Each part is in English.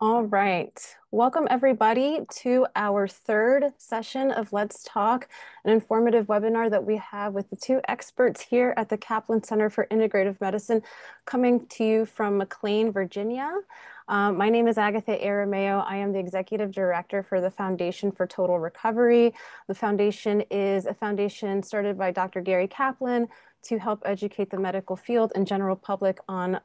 All right. Welcome, everybody, to our third session of Let's Talk, an informative webinar that we have with the two experts here at the Kaplan Center for Integrative Medicine, coming to you from McLean, Virginia. My name is Agatha Arameo. I am the Executive Director for the Foundation for Total Recovery. The foundation is a foundation started by Dr. Gary Kaplan to help educate the medical field and general public on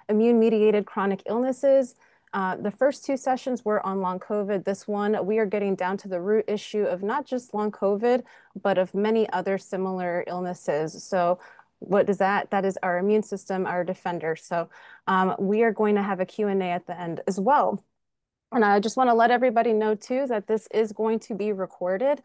immune-mediated chronic illnesses. The first two sessions were on long COVID. This one, we are getting down to the root issue of not just long COVID, but of many other similar illnesses. So what is that? That is our immune system, our defender. So we are going to have a Q&A at the end as well. And I just want to let everybody know too that this is going to be recorded.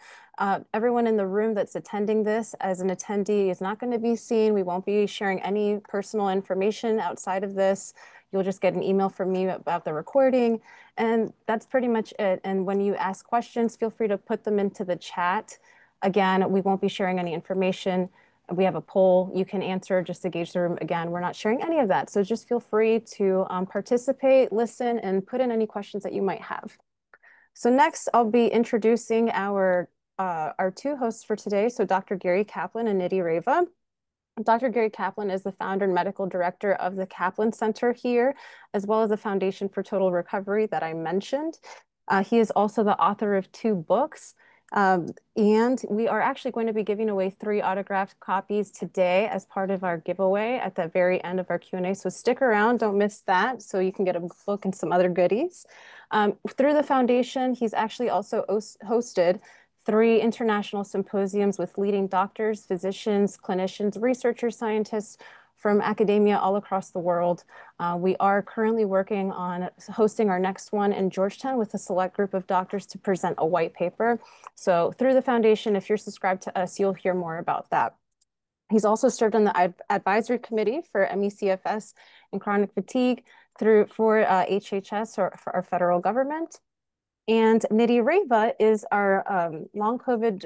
Everyone in the room that's attending this as an attendee is not going to be seen. We won't be sharing any personal information outside of this. You'll just get an email from me about the recording. And that's pretty much it. And when you ask questions, feel free to put them into the chat. Again, we won't be sharing any information. We have a poll you can answer just to gauge the room. Again, we're not sharing any of that. So just feel free to participate, listen, and put in any questions that you might have. So next, I'll be introducing our two hosts for today. So Dr. Gary Kaplan and Nidhi Reva. Dr. Gary Kaplan is the founder and medical director of the Kaplan Center here, as well as the Foundation for Total Recovery that I mentioned. He is also the author of two books. And we are actually going to be giving away 3 autographed copies today as part of our giveaway at the very end of our Q&A. So stick around, don't miss that, so you can get a book and some other goodies. Through the foundation, he's actually also hosted 3 international symposiums with leading doctors, physicians, clinicians, researchers, scientists from academia all across the world. We are currently working on hosting our next one in Georgetown with a select group of doctors to present a white paper. So through the foundation, if you're subscribed to us, you'll hear more about that. He's also served on the advisory committee for MECFS and chronic fatigue for HHS, or for our federal government. And Nidhi Reva is our long COVID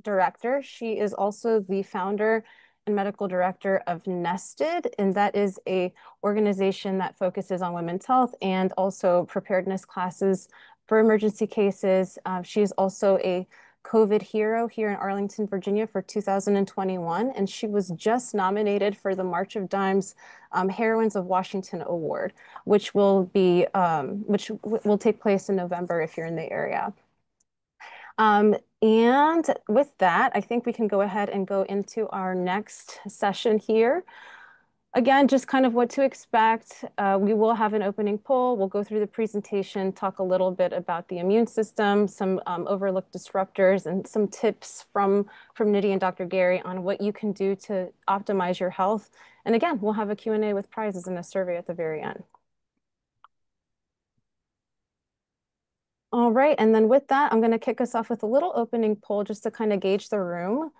director. She is also the founder and medical director of Nested, and that is a organization that focuses on women's health and also preparedness classes for emergency cases. She is also a COVID hero here in Arlington, Virginia for 2021, and she was just nominated for the March of Dimes Heroines of Washington Award, which will take place in November if you're in the area. And with that, I think we can go ahead and go into our next session here. Again, just kind of what to expect. We will have an opening poll. We'll go through the presentation, talk a little bit about the immune system, some overlooked disruptors, and some tips from Nidhi and Dr. Gary on what you can do to optimize your health. And again, we'll have a Q&A with prizes and a survey at the very end. All right, and then with that, I'm going to kick us off with a little opening poll just to kind of gauge the room.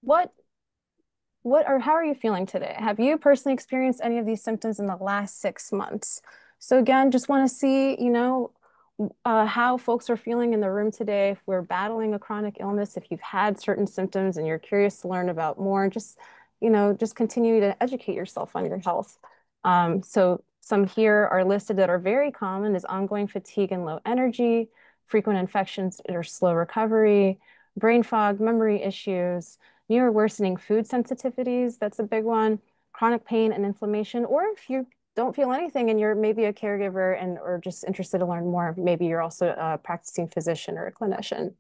How are you feeling today? Have you personally experienced any of these symptoms in the last 6 months? So again, just want to see, how folks are feeling in the room today. If we're battling a chronic illness, if you've had certain symptoms and you're curious to learn about more, just continue to educate yourself on your health. So some here are listed that are very common is ongoing fatigue and low energy, frequent infections or slow recovery, brain fog, memory issues, new or worsening food sensitivities, that's a big one, chronic pain and inflammation, or if you don't feel anything and you're maybe a caregiver or just interested to learn more, maybe you're also a practicing physician or a clinician.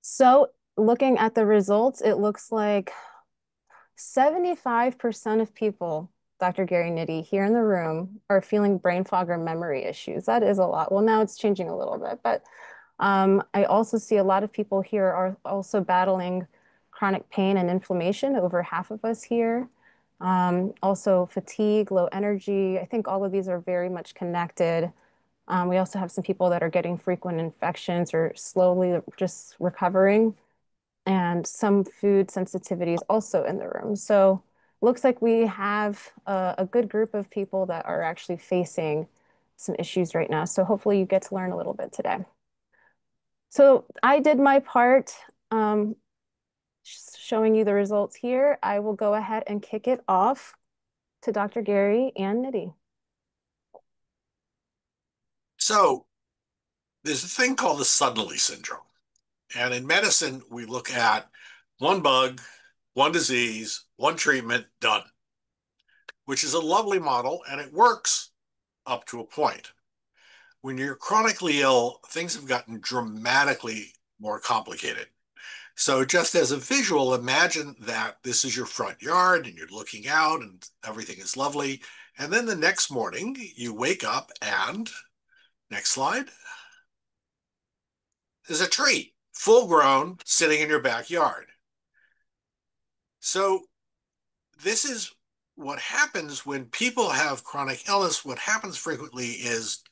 So looking at the results, it looks like 75% of people, Dr. Gary Nidhi, here in the room are feeling brain fog or memory issues. That is a lot. Well, now it's changing a little bit, but I also see a lot of people here are also battling chronic pain and inflammation, over half of us here. Also fatigue, low energy. I think all of these are very much connected. We also have some people that are getting frequent infections or slowly just recovering, and some food sensitivities also in the room. So looks like we have a good group of people that are actually facing some issues right now. So hopefully you get to learn a little bit today. So I did my part showing you the results here. I will go ahead and kick it off to Dr. Gary and Nidhi. So there's a thing called the suddenly syndrome. And in medicine, we look at one bug, one disease, one treatment, done, which is a lovely model and it works up to a point. When you're chronically ill, things have gotten dramatically more complicated. So just as a visual, imagine that this is your front yard and you're looking out and everything is lovely. And then the next morning you wake up and, next slide, there's a tree, full grown, sitting in your backyard. So this is what happens when people have chronic illness. What happens frequently is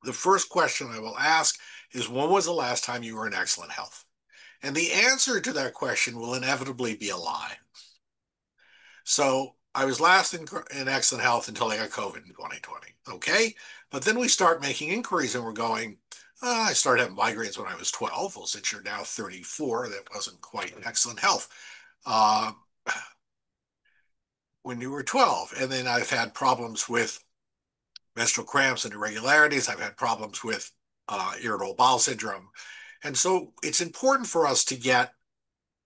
the first question I will ask is, when was the last time you were in excellent health? And the answer to that question will inevitably be a lie. So I was last in excellent health until I got COVID in 2020. Okay. But then we start making inquiries and we're going, I started having migraines when I was 12. Well, since you're now 34, that wasn't quite excellent health. Uh, when you were 12. And then I've had problems with menstrual cramps and irregularities. I've had problems with irritable bowel syndrome. And so it's important for us to get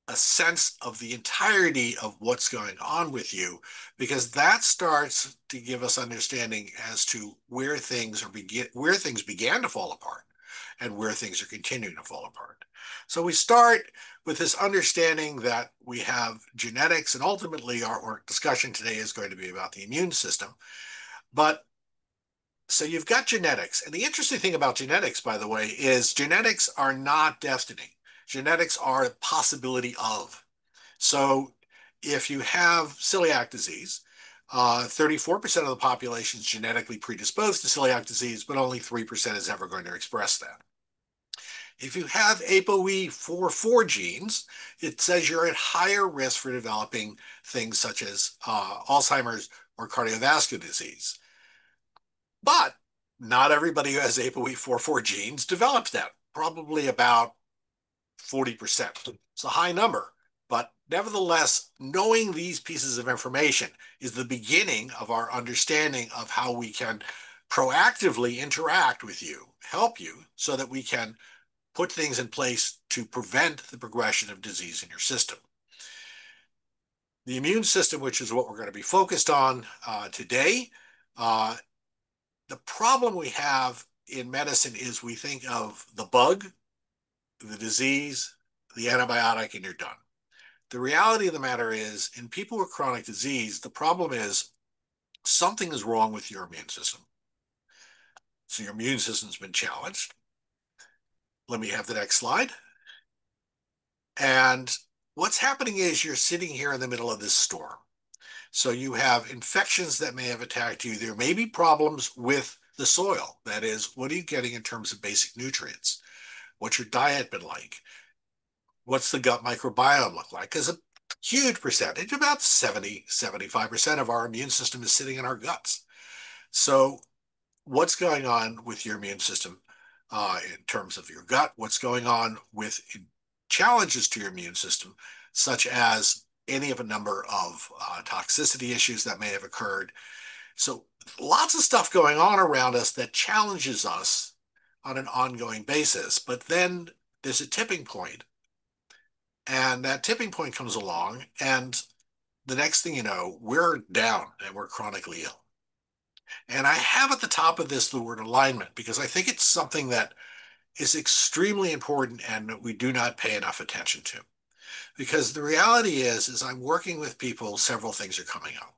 a sense of the entirety of what's going on with you, because that starts to give us understanding as to where where things began to fall apart and where things are continuing to fall apart. So we start with this understanding that we have genetics, and ultimately our discussion today is going to be about the immune system. But so you've got genetics. And the interesting thing about genetics, by the way, is genetics are not destiny. Genetics are a possibility of. So if you have celiac disease, 34% of the population is genetically predisposed to celiac disease, but only 3% is ever going to express that. If you have ApoE44 genes, it says you're at higher risk for developing things such as Alzheimer's or cardiovascular disease. But not everybody who has ApoE44 genes develops that. Probably about 40%. It's a high number. But nevertheless, knowing these pieces of information is the beginning of our understanding of how we can proactively interact with you, help you, so that we can put things in place to prevent the progression of disease in your system. The immune system, which is what we're going to be focused on today, the problem we have in medicine is we think of the bug, the disease, the antibiotic, and you're done. The reality of the matter is, in people with chronic disease, the problem is something is wrong with your immune system. So your immune system's been challenged. Let me have the next slide. And what's happening is you're sitting here in the middle of this storm. So you have infections that may have attacked you. There may be problems with the soil. That is, what are you getting in terms of basic nutrients? What's your diet been like? What's the gut microbiome look like? Because a huge percentage, about 75% of our immune system is sitting in our guts. So what's going on with your immune system in terms of your gut? What's going on with challenges to your immune system, such as any of a number of toxicity issues that may have occurred? So lots of stuff going on around us that challenges us on an ongoing basis. But then there's a tipping point, and that tipping point comes along, and the next thing you know, we're down and we're chronically ill. And I have at the top of this the word alignment, because I think it's something that is extremely important and that we do not pay enough attention to. Because the reality is I'm working with people, several things are coming up.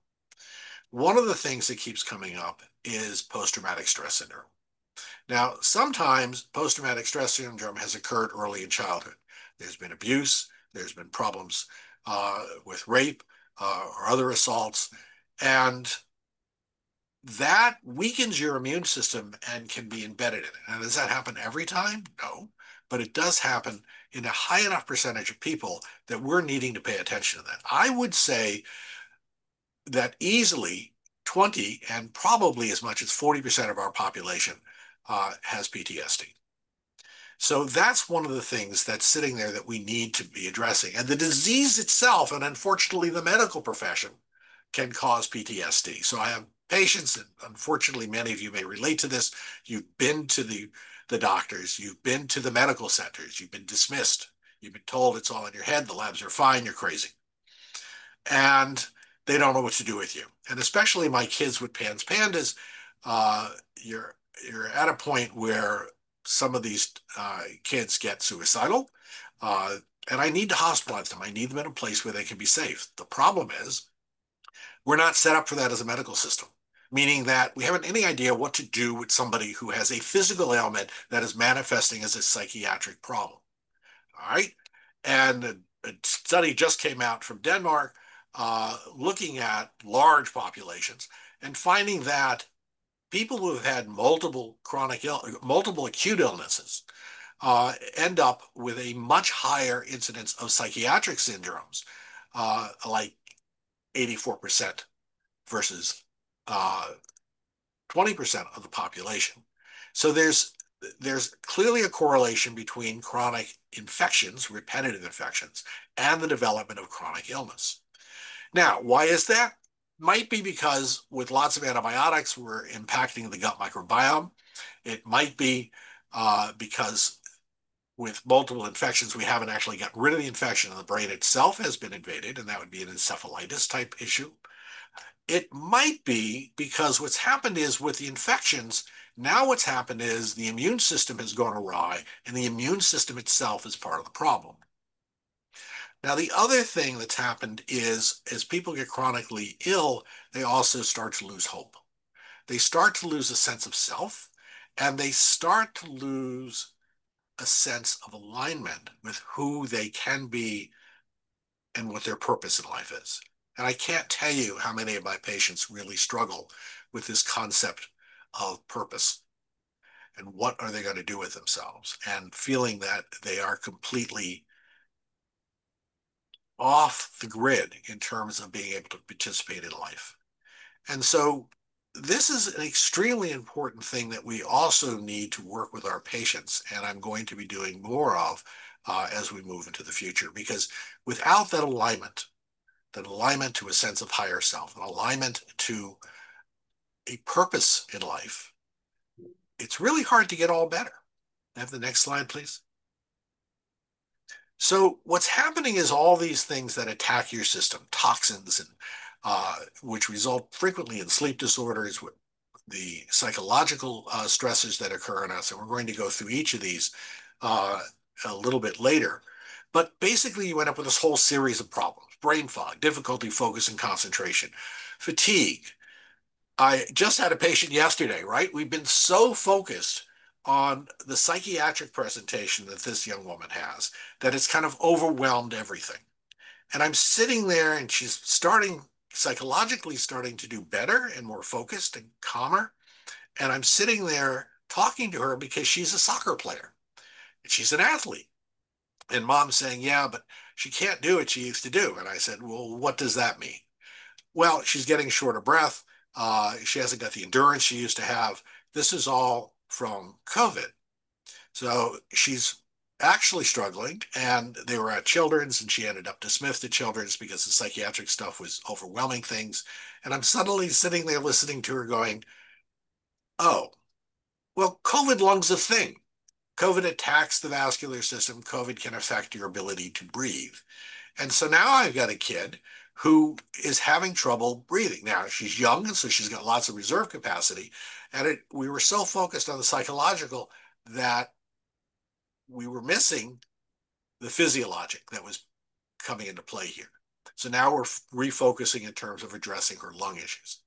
One of the things that keeps coming up is post-traumatic stress syndrome. Now, sometimes post-traumatic stress syndrome has occurred early in childhood. There's been abuse, there's been problems with rape or other assaults, and that weakens your immune system and can be embedded in it. Now, does that happen every time? No, but it does happen in a high enough percentage of people that we're needing to pay attention to that. I would say that easily 20 and probably as much as 40% of our population has PTSD. So that's one of the things that's sitting there that we need to be addressing. And the disease itself, and unfortunately the medical profession, can cause PTSD. So I have patients, and unfortunately, many of you may relate to this. You've been to the doctors, you've been to the medical centers, you've been dismissed, you've been told it's all in your head, the labs are fine, you're crazy. And they don't know what to do with you. And especially my kids with PANS pandas, uh, you're you're at a point where some of these kids get suicidal, uh, and I need to hospitalize them. I need them in a place where they can be safe. The problem is we're not set up for that as a medical system, meaning that we haven't any idea what to do with somebody who has a physical ailment that is manifesting as a psychiatric problem. All right. And a study just came out from Denmark looking at large populations and finding that people who have had multiple acute illnesses end up with a much higher incidence of psychiatric syndromes, like 84% versus uh, 20% of the population. So there's clearly a correlation between chronic infections, repetitive infections, and the development of chronic illness. Now, why is that? Might be because with lots of antibiotics, we're impacting the gut microbiome. It might be because with multiple infections, we haven't actually gotten rid of the infection and the brain itself has been invaded, and that would be an encephalitis type issue. It might be because what's happened is with the infections, now what's happened is the immune system has gone awry, and the immune system itself is part of the problem. Now, the other thing that's happened is as people get chronically ill, they also start to lose hope. They start to lose a sense of self, and they start to lose a sense of alignment with who they can be and what their purpose in life is. And I can't tell you how many of my patients really struggle with this concept of purpose and what are they going to do with themselves and feeling that they are completely off the grid in terms of being able to participate in life. And so this is an extremely important thing that we also need to work with our patients, and I'm going to be doing more of as we move into the future, because without that alignment to a sense of higher self, an alignment to a purpose in life, it's really hard to get all better. Have the next slide, please. So what's happening is all these things that attack your system, toxins, and which result frequently in sleep disorders, the psychological stresses that occur in us, and we're going to go through each of these uh, a little bit later. But basically, you end up with this whole series of problems: brain fog, difficulty focus and concentration, fatigue. I just had a patient yesterday, right? We've been so focused on the psychiatric presentation that this young woman has that it's kind of overwhelmed everything. And I'm sitting there and she's psychologically starting to do better and more focused and calmer. And I'm sitting there talking to her because she's a soccer player and she's an athlete. And mom's saying, yeah, but she can't do what she used to do. And I said, well, what does that mean? Well, she's getting short of breath. She hasn't got the endurance she used to have. This is all from COVID. So she's actually struggling, and they were at Children's, and she ended up dismissed at Children's because the psychiatric stuff was overwhelming things. And I'm suddenly sitting there listening to her going, oh, well, COVID lung's a thing. COVID attacks the vascular system. COVID can affect your ability to breathe. And so now I've got a kid who is having trouble breathing. Now she's young, and so she's got lots of reserve capacity. And we were so focused on the psychological that we were missing the physiologic that was coming into play here. So now we're refocusing in terms of addressing her lung issues.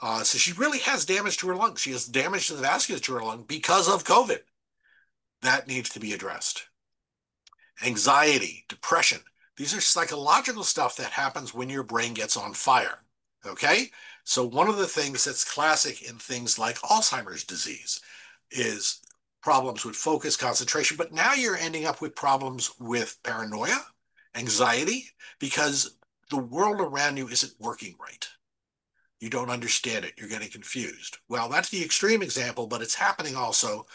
So she really has damage to her lungs. She has damage to the vasculature to her lung because of COVID. That needs to be addressed. Anxiety, depression. These are psychological stuff that happens when your brain gets on fire. Okay? So one of the things that's classic in things like Alzheimer's disease is problems with focus, concentration, but now you're ending up with problems with paranoia, anxiety, because the world around you isn't working right. You don't understand it. You're getting confused. Well, that's the extreme example, but it's happening also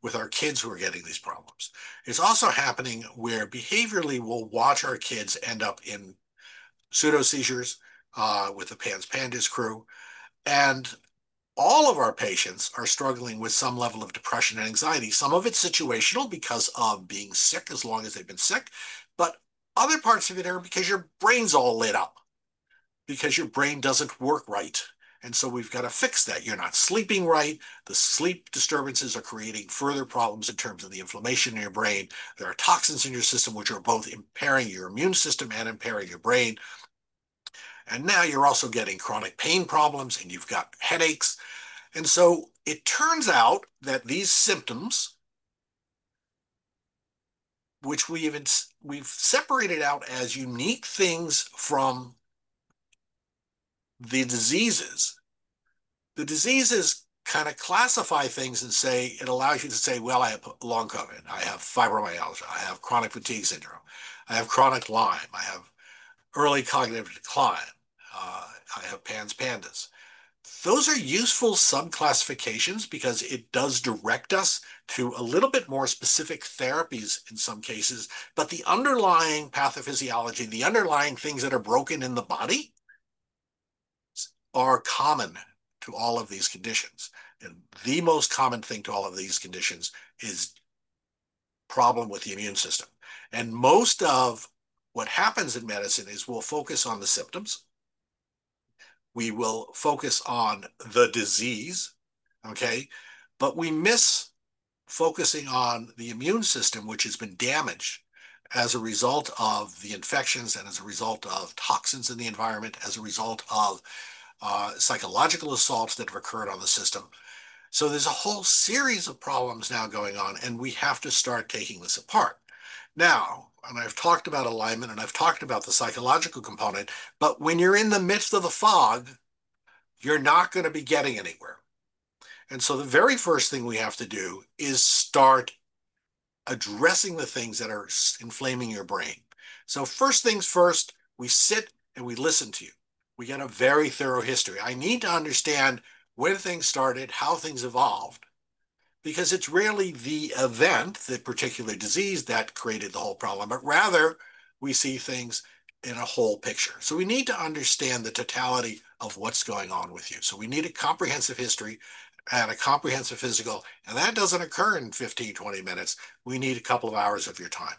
with our kids who are getting these problems. It's also happening where behaviorally we'll watch our kids end up in pseudo seizures with the PANS Pandas crew. And all of our patients are struggling with some level of depression and anxiety. Some of it's situational because of being sick as long as they've been sick, but other parts of it are because your brain's all lit up, because your brain doesn't work right. And so we've got to fix that. You're not sleeping right. The sleep disturbances are creating further problems in terms of the inflammation in your brain. There are toxins in your system which are both impairing your immune system and impairing your brain. And now you're also getting chronic pain problems and you've got headaches. And so it turns out that these symptoms, which we've separated out as unique things from the diseases kind of classify things and say it allows you to say, well, I have long COVID, I have fibromyalgia, I have chronic fatigue syndrome, I have chronic Lyme, I have early cognitive decline, I have PANS pandas. Those are useful subclassifications because it does direct us to a little bit more specific therapies in some cases, but the underlying pathophysiology, the underlying things that are broken in the body are common to all of these conditions. And the most common thing to all of these conditions is problem with the immune system. And most of what happens in medicine is we'll focus on the symptoms. We will focus on the disease, okay? But we miss focusing on the immune system, which has been damaged as a result of the infections and as a result of toxins in the environment, as a result of psychological assaults that have occurred on the system. So there's a whole series of problems now going on, and we have to start taking this apart. Now, and I've talked about alignment and I've talked about the psychological component, but when you're in the midst of the fog, you're not going to be getting anywhere. And so the very first thing we have to do is start addressing the things that are inflaming your brain. So first things first, we sit and we listen to you. We get a very thorough history. I need to understand when things started, how things evolved, because it's rarely the event, the particular disease that created the whole problem, but rather we see things in a whole picture. So we need to understand the totality of what's going on with you. So we need a comprehensive history and a comprehensive physical, and that doesn't occur in 15, 20 minutes. We need a couple of hours of your time.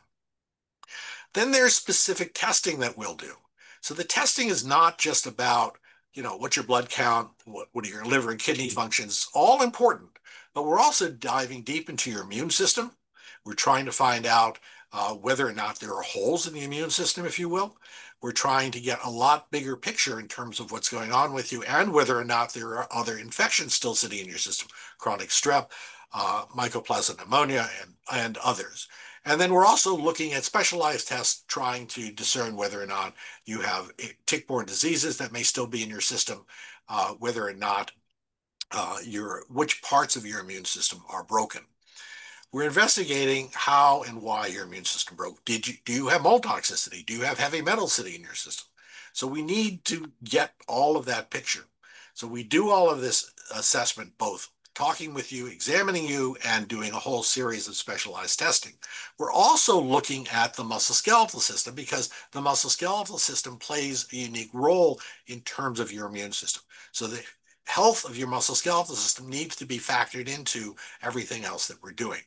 Then there's specific testing that we'll do. So the testing is not just about, what's your blood count, what are your liver and kidney functions, all important. But we're also diving deep into your immune system. We're trying to find out whether or not there are holes in the immune system, if you will. We're trying to get a lot bigger picture in terms of what's going on with you and whether or not there are other infections still sitting in your system, chronic strep, mycoplasma pneumonia, and others. And then we're also looking at specialized tests trying to discern whether or not you have tick-borne diseases that may still be in your system, whether or not which parts of your immune system are broken. We're investigating how and why your immune system broke. Do you have mold toxicity? Do you have heavy metals sitting in your system? So we need to get all of that picture. So we do all of this assessment, both talking with you, examining you, and doing a whole series of specialized testing. We're also looking at the musculoskeletal system because the musculoskeletal system plays a unique role in terms of your immune system. So the health of your musculoskeletal system needs to be factored into everything else that we're doing.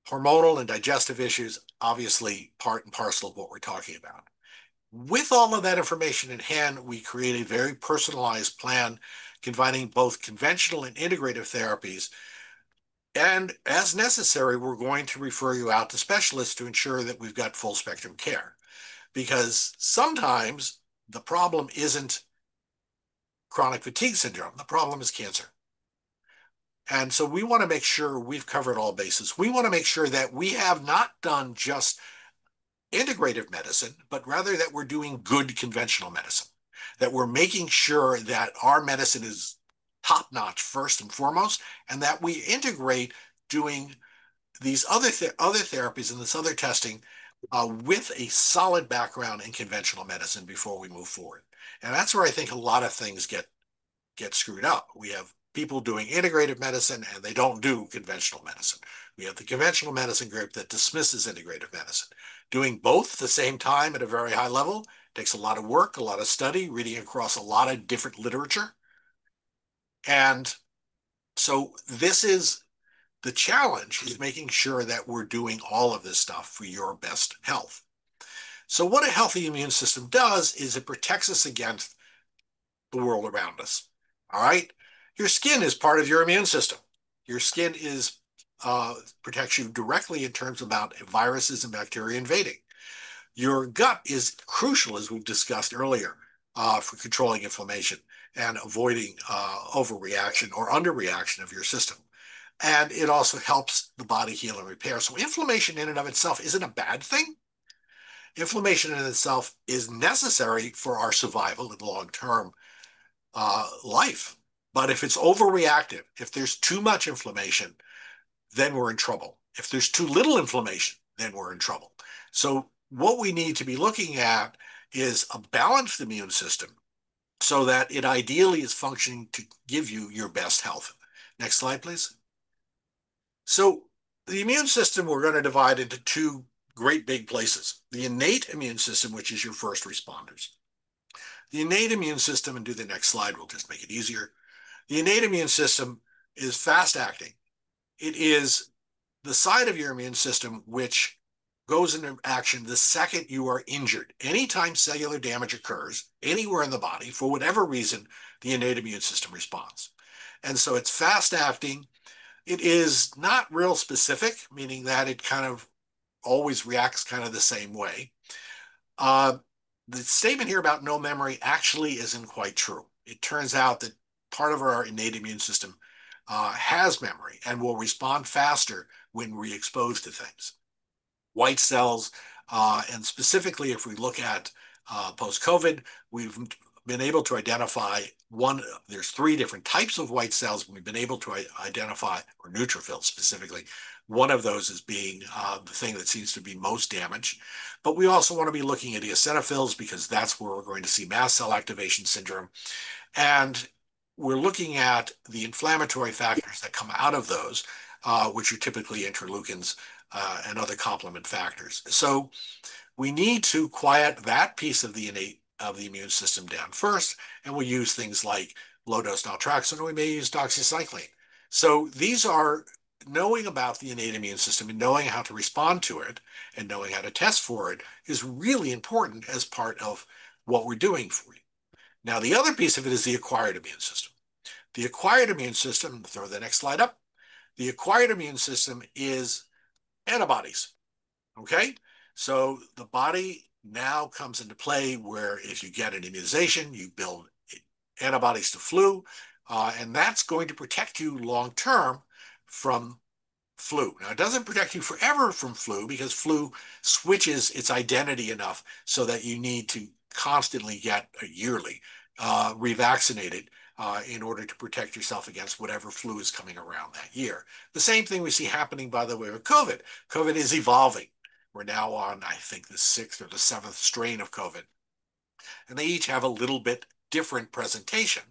Hormonal and digestive issues, obviously part and parcel of what we're talking about. With all of that information in hand, we create a very personalized plan combining both conventional and integrative therapies. And as necessary, we're going to refer you out to specialists to ensure that we've got full spectrum care. Because sometimes the problem isn't chronic fatigue syndrome, the problem is cancer. And so we want to make sure we've covered all bases. We want to make sure that we have not done just integrative medicine, but rather that we're doing good conventional medicine, that we're making sure that our medicine is top notch first and foremost, and that we integrate doing these other therapies and this other testing with a solid background in conventional medicine before we move forward. And that's where I think a lot of things get screwed up. We have people doing integrative medicine and they don't do conventional medicine. We have the conventional medicine group that dismisses integrative medicine. Doing both at the same time at a very high level takes a lot of work, a lot of study, reading across a lot of different literature. And so this is the challenge, is making sure that we're doing all of this stuff for your best health. So what a healthy immune system does is it protects us against the world around us. All right. Your skin is part of your immune system. Your skin is protects you directly in terms about viruses and bacteria invading. Your gut is crucial, as we've discussed earlier, for controlling inflammation and avoiding overreaction or underreaction of your system. And it also helps the body heal and repair. So inflammation in and of itself isn't a bad thing. Inflammation in itself is necessary for our survival in the long term life. But if it's overreactive, if there's too much inflammation, then we're in trouble. If there's too little inflammation, then we're in trouble. So what we need to be looking at is a balanced immune system so that it ideally is functioning to give you your best health. Next slide, please. So the immune system we're going to divide into two great big places. The innate immune system, which is your first responders. The innate immune system, and do the next slide, we'll just make it easier. The innate immune system is fast acting. It is the side of your immune system which goes into action the second you are injured. Anytime cellular damage occurs anywhere in the body, for whatever reason, the innate immune system responds. And so it's fast acting. It is not real specific, meaning that it kind of always reacts kind of the same way. Uh, the statement here about no memory actually isn't quite true. It turns out that part of our innate immune system has memory and will respond faster when we're exposed to things. White cells, and specifically if we look at post-COVID, we've been able to identify there's three different types of white cells. We've been able to identify, or neutrophils specifically. One of those is being the thing that seems to be most damaged. But we also want to be looking at eosinophils because that's where we're going to see mast cell activation syndrome. And we're looking at the inflammatory factors that come out of those, which are typically interleukins and other complement factors. So we need to quiet that piece of the immune system down first, and we'll use things like low-dose naltrexone, or we may use doxycycline. So these are knowing about the innate immune system and knowing how to respond to it and knowing how to test for it is really important as part of what we're doing for you. Now, the other piece of it is the acquired immune system. The acquired immune system, throw the next slide up. The acquired immune system is antibodies. Okay? So the body now comes into play where if you get an immunization, you build antibodies to flu, and that's going to protect you long term from flu. Now, it doesn't protect you forever from flu because flu switches its identity enough so that you need to constantly get yearly revaccinated in order to protect yourself against whatever flu is coming around that year. The same thing we see happening, by the way, with COVID. COVID is evolving. We're now on, I think, the 6th or the 7th strain of COVID. And they each have a little bit different presentation.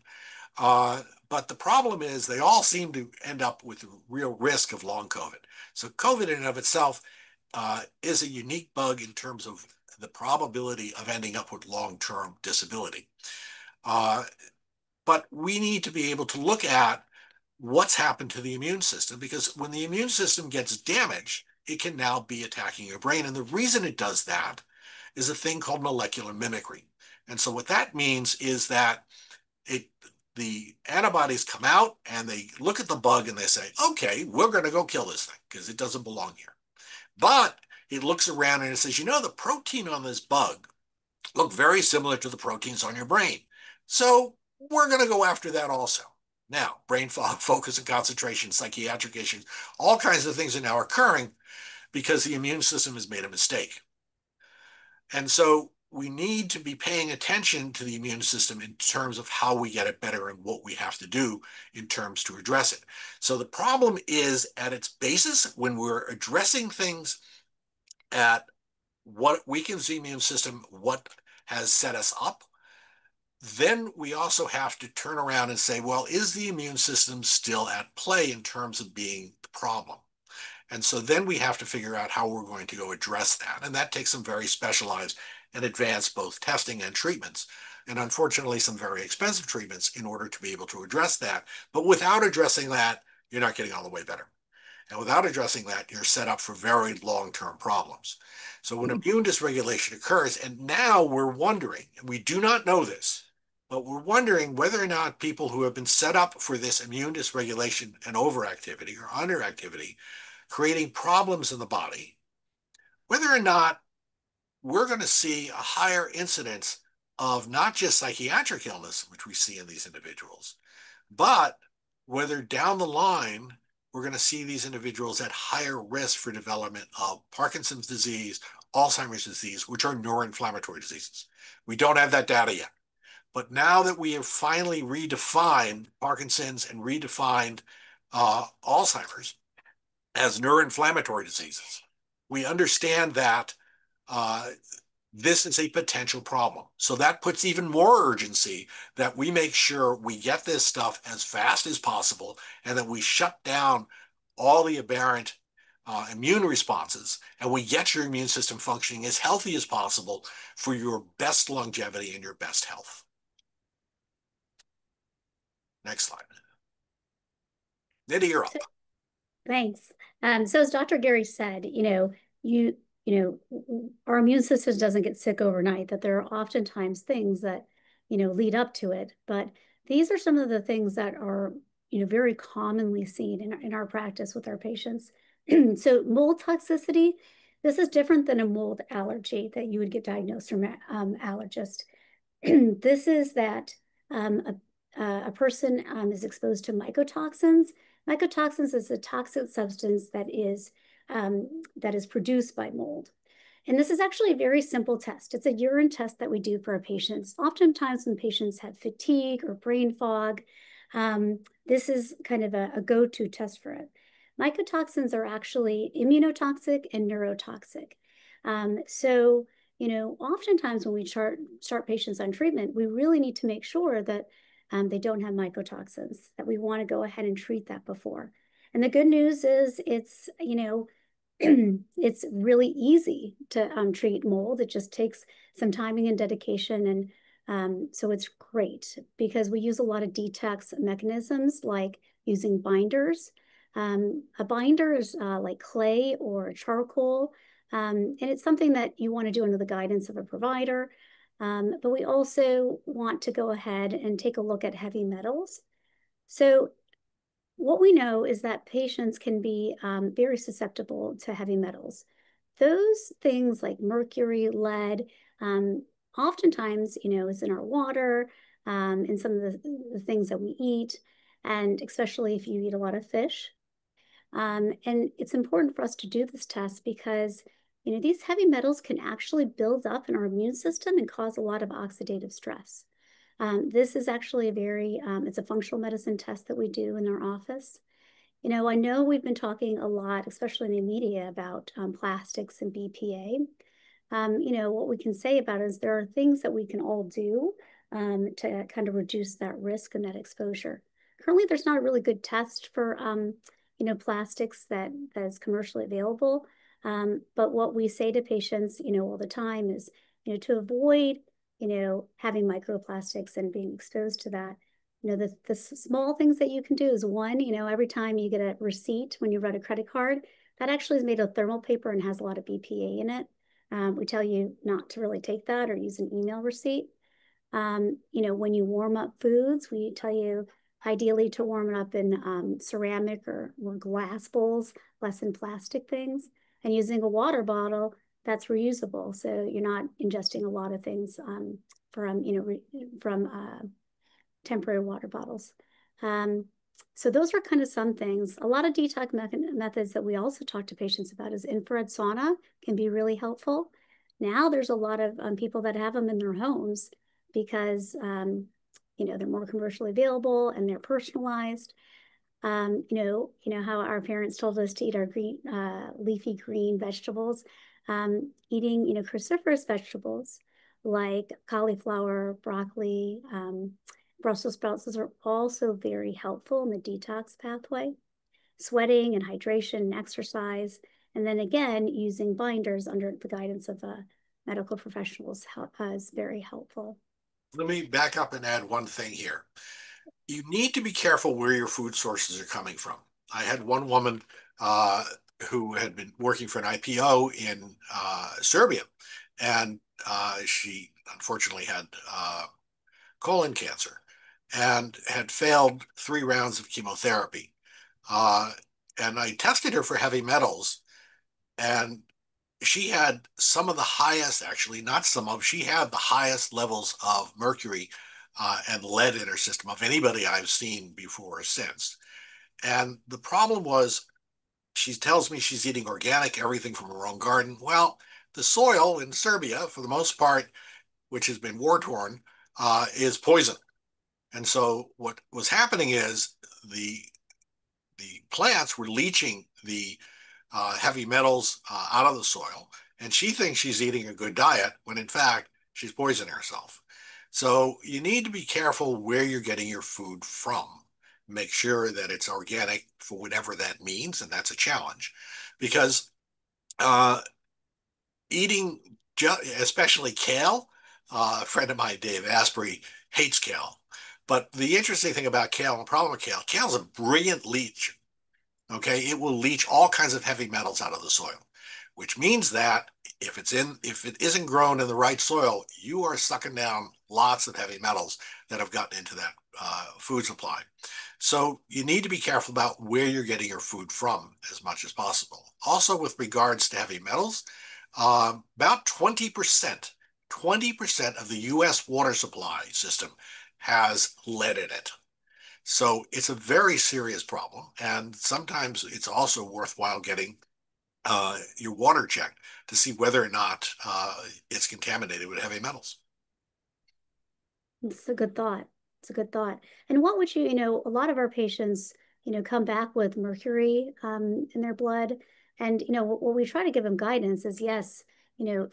But the problem is they all seem to end up with a real risk of long COVID. So COVID in and of itself is a unique bug in terms of the probability of ending up with long-term disability. But we need to be able to look at what's happened to the immune system, because when the immune system gets damaged, it can now be attacking your brain. And the reason it does that is a thing called molecular mimicry. And so what that means is that the antibodies come out and they look at the bug and they say, okay, we're going to go kill this thing because it doesn't belong here. But it looks around and it says, the protein on this bug look very similar to the proteins on your brain. So we're going to go after that also. Now, brain fog, focus and concentration, psychiatric issues, all kinds of things are now occurring because the immune system has made a mistake. And so we need to be paying attention to the immune system in terms of how we get it better and what we have to do in terms to address it. So the problem is at its basis, when we're addressing things at what weakens the immune system, what has set us up, then we also have to turn around and say, well, is the immune system still at play in terms of being the problem? And so then we have to figure out how we're going to go address that. And that takes some very specialized and advanced both testing and treatments and unfortunately some very expensive treatments in order to be able to address that. But without addressing that, you're not getting all the way better. And without addressing that, you're set up for very long-term problems. So when immune dysregulation occurs, and now we're wondering, and we do not know this, but we're wondering whether or not people who have been set up for this immune dysregulation and overactivity or underactivity, creating problems in the body, whether or not we're going to see a higher incidence of not just psychiatric illness, which we see in these individuals, but whether down the line we're going to see these individuals at higher risk for development of Parkinson's disease, Alzheimer's disease, which are neuroinflammatory diseases. We don't have that data yet. But now that we have finally redefined Parkinson's and redefined Alzheimer's as neuroinflammatory diseases, we understand that uh, this is a potential problem. So that puts even more urgency that we make sure we get this stuff as fast as possible and that we shut down all the aberrant immune responses and we get your immune system functioning as healthy as possible for your best longevity and your best health. Next slide. Nidhi, you're So, up. thanks. So as Dr. Gary said, our immune system doesn't get sick overnight, that there are oftentimes things that, lead up to it. But these are some of the things that are, very commonly seen in our practice with our patients. So mold toxicity, this is different than a mold allergy that you would get diagnosed from an allergist. This is that a person is exposed to mycotoxins. Mycotoxins is a toxic substance that is produced by mold. And this is actually a very simple test. It's a urine test that we do for our patients. Oftentimes when patients have fatigue or brain fog, this is kind of a go-to test for it. Mycotoxins are actually immunotoxic and neurotoxic. So, oftentimes when we start patients on treatment, we really need to make sure that they don't have mycotoxins, that we want to go ahead and treat that before. And the good news is it's, it's really easy to treat mold. It just takes some timing and dedication. And so it's great because we use a lot of detox mechanisms like using binders. A binder is like clay or charcoal. And it's something that you want to do under the guidance of a provider. But we also want to go ahead and take a look at heavy metals. So what we know is that patients can be very susceptible to heavy metals. Those things like mercury, lead, oftentimes, is in our water, in some of the things that we eat, and especially if you eat a lot of fish. And it's important for us to do this test because, these heavy metals can actually build up in our immune system and cause a lot of oxidative stress. This is actually it's a functional medicine test that we do in our office. I know we've been talking a lot, especially in the media, about plastics and BPA. What we can say about it is there are things that we can all do to kind of reduce that risk and that exposure. Currently, there's not a really good test for, plastics that is commercially available. But what we say to patients, all the time is, to avoid having microplastics and being exposed to that. The small things that you can do is one, every time you get a receipt when you write a credit card, that actually is made of thermal paper and has a lot of BPA in it. We tell you not to really take that or use an email receipt. When you warm up foods, we tell you ideally to warm it up in ceramic or glass bowls, less in plastic things, and using a water bottle that's reusable. So you're not ingesting a lot of things from temporary water bottles. So those are kind of some things. A lot of detox methods that we also talk to patients about is infrared sauna can be really helpful. Now there's a lot of people that have them in their homes because they're more commercially available and they're personalized. How our parents told us to eat our green, leafy green vegetables. Eating, cruciferous vegetables like cauliflower, broccoli, Brussels sprouts, those are also very helpful in the detox pathway. Sweating and hydration and exercise. And then again, using binders under the guidance of medical professionals is very helpful. Let me back up and add one thing here. You need to be careful where your food sources are coming from. I had one woman uh, who had been working for an IPO in Serbia, and she unfortunately had colon cancer and had failed 3 rounds of chemotherapy. Uh, and I tested her for heavy metals, and she had some of the highest, actually, not some of, she had the highest levels of mercury and lead in her system of anybody I've seen before or since. And the problem was, she tells me she's eating organic, everything from her own garden. Well, the soil in Serbia, for the most part, which has been war torn, is poison. And so what was happening is the the plants were leaching the heavy metals out of the soil, and she thinks she's eating a good diet when in fact she's poisoning herself. So you need to be careful where you're getting your food from. Make sure that it's organic for whatever that means, and that's a challenge because uh, eating, especially kale, a friend of mine, Dave Asprey, hates kale. But the interesting thing about kale and the problem with kale, kale's a brilliant leach. Okay, it will leach all kinds of heavy metals out of the soil, which means that if it isn't grown in the right soil, you are sucking down lots of heavy metals that have gotten into that food supply. So you need to be careful about where you're getting your food from as much as possible. Also, with regards to heavy metals, about 20% of the U.S. water supply system has lead in it. So it's a very serious problem. And sometimes it's also worthwhile getting your water checked to see whether or not it's contaminated with heavy metals. It's a good thought. It's a good thought. And what would a lot of our patients, come back with mercury in their blood. And, what we try to give them guidance is yes,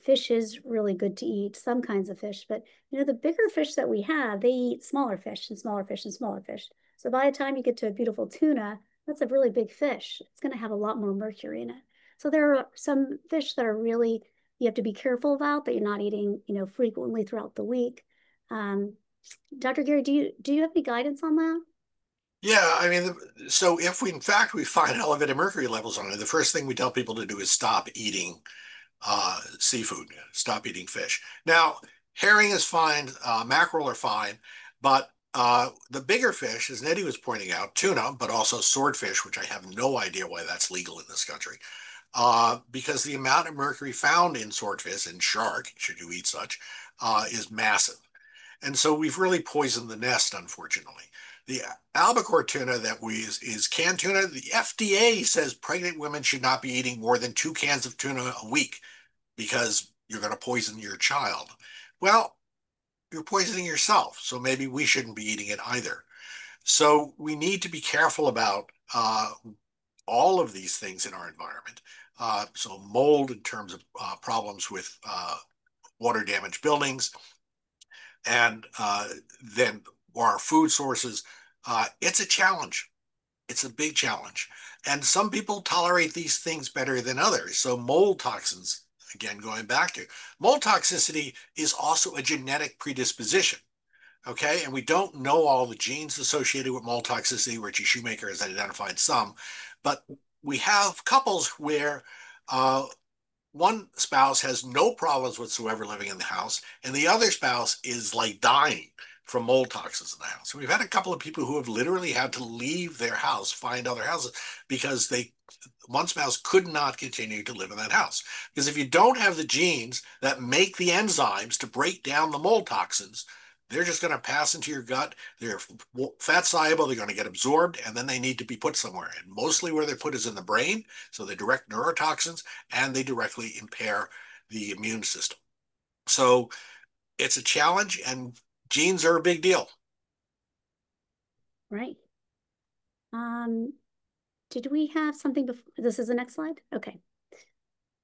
fish is really good to eat, some kinds of fish, but, the bigger fish that we have, they eat smaller fish and smaller fish and smaller fish. So by the time you get to a beautiful tuna, that's a really big fish. It's going to have a lot more mercury in it. So there are some fish that are really, you have to be careful about that you're not eating, frequently throughout the week. Um, Dr. Gary, do you have any guidance on that? Yeah, I mean, so if we in fact we find elevated mercury levels on it, the first thing we tell people to do is stop eating seafood, stop eating fish. Now, herring is fine, mackerel are fine, but the bigger fish, as Nidhi was pointing out, tuna, but also swordfish, which I have no idea why that's legal in this country, because the amount of mercury found in swordfish and shark, should you eat such, is massive. And so we've really poisoned the nest, unfortunately. The albacore tuna that is canned tuna. The FDA says pregnant women should not be eating more than 2 cans of tuna a week because you're going to poison your child. Well, you're poisoning yourself, so maybe we shouldn't be eating it either. So we need to be careful about all of these things in our environment. So mold in terms of problems with water damaged buildings, and then our food sources. It's a challenge. It's a big challenge. And some people tolerate these things better than others. So mold toxins, again, going back to mold toxicity is also a genetic predisposition. Okay. And we don't know all the genes associated with mold toxicity. Richie Shoemaker has identified some, but we have couples where one spouse has no problems whatsoever living in the house, and the other spouse is like dying from mold toxins in the house. So we've had a couple of people who have literally had to leave their house, find other houses because one spouse could not continue to live in that house. Because if you don't have the genes that make the enzymes to break down the mold toxins, they're just going to pass into your gut. They're fat soluble, they're going to get absorbed, and then they need to be put somewhere. And mostly where they're put is in the brain. So they direct neurotoxins and they directly impair the immune system. So it's a challenge, and genes are a big deal. Right. Um, did we have something before? This is the next slide? Okay.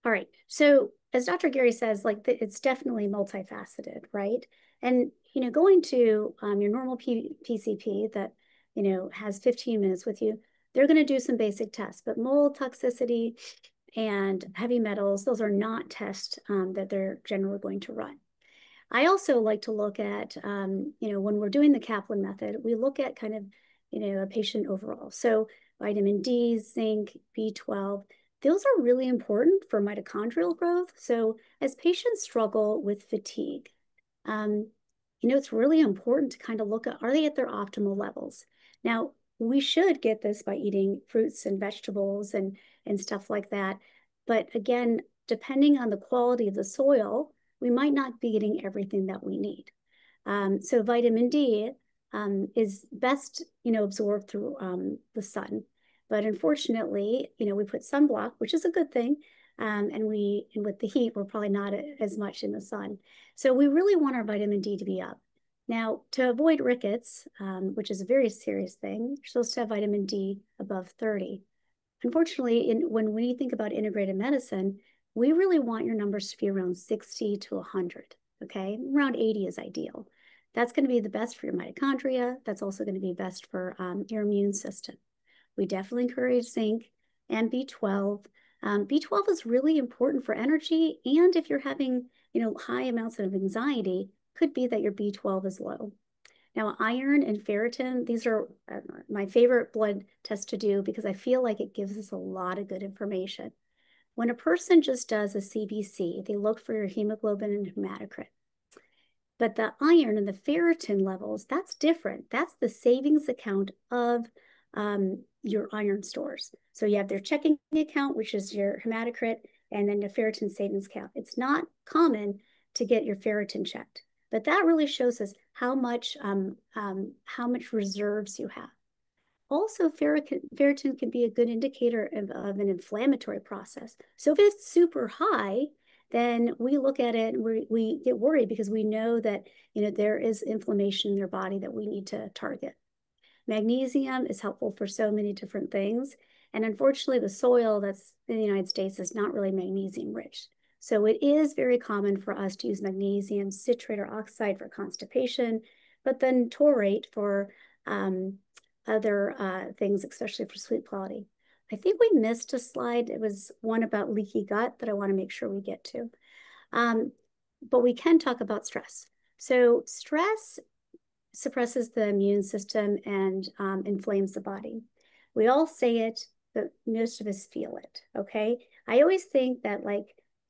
All right. So as Dr. Gary says, like it's definitely multifaceted, right? And, going to your normal PCP that, has 15 minutes with you, they're going to do some basic tests, but mold toxicity and heavy metals, those are not tests that they're generally going to run. I also like to look at, when we're doing the Kaplan method, we look at kind of, a patient overall. So vitamin D, zinc, B12, those are really important for mitochondrial growth. So as patients struggle with fatigue, um, it's really important to kind of look at, are they at their optimal levels? Now, we should get this by eating fruits and vegetables and stuff like that. But again, depending on the quality of the soil, we might not be getting everything that we need. So vitamin D is best, absorbed through the sun. But unfortunately, we put sunblock, which is a good thing. And with the heat, we're probably not as much in the sun. So we really want our vitamin D to be up. Now, to avoid rickets, which is a very serious thing, you're supposed to have vitamin D above 30. Unfortunately, when you think about integrated medicine, we really want your numbers to be around 60 to 100, okay? Around 80 is ideal. That's going to be the best for your mitochondria. That's also going to be best for your immune system. We definitely encourage zinc and B12. B12 is really important for energy, and if you're having, high amounts of anxiety, could be that your B12 is low. Now, iron and ferritin, these are my favorite blood tests to do because I feel like it gives us a lot of good information. When a person just does a CBC, they look for your hemoglobin and hematocrit. But the iron and the ferritin levels, that's different. That's the savings account of your iron stores. So you have their checking account, which is your hematocrit, and then the ferritin savings account. It's not common to get your ferritin checked, but that really shows us how much reserves you have. Also, ferritin can be a good indicator of an inflammatory process. So if it's super high, then we look at it and we get worried because we know that there is inflammation in your body that we need to target. Magnesium is helpful for so many different things. And unfortunately, the soil that's in the United States is not really magnesium rich. So it is very common for us to use magnesium citrate or oxide for constipation, but then taurate for other things, especially for sleep quality. I think we missed a slide. It was one about leaky gut that I want to make sure we get to. But we can talk about stress. So stress suppresses the immune system and inflames the body. We all say it, but most of us feel it, okay? I always think that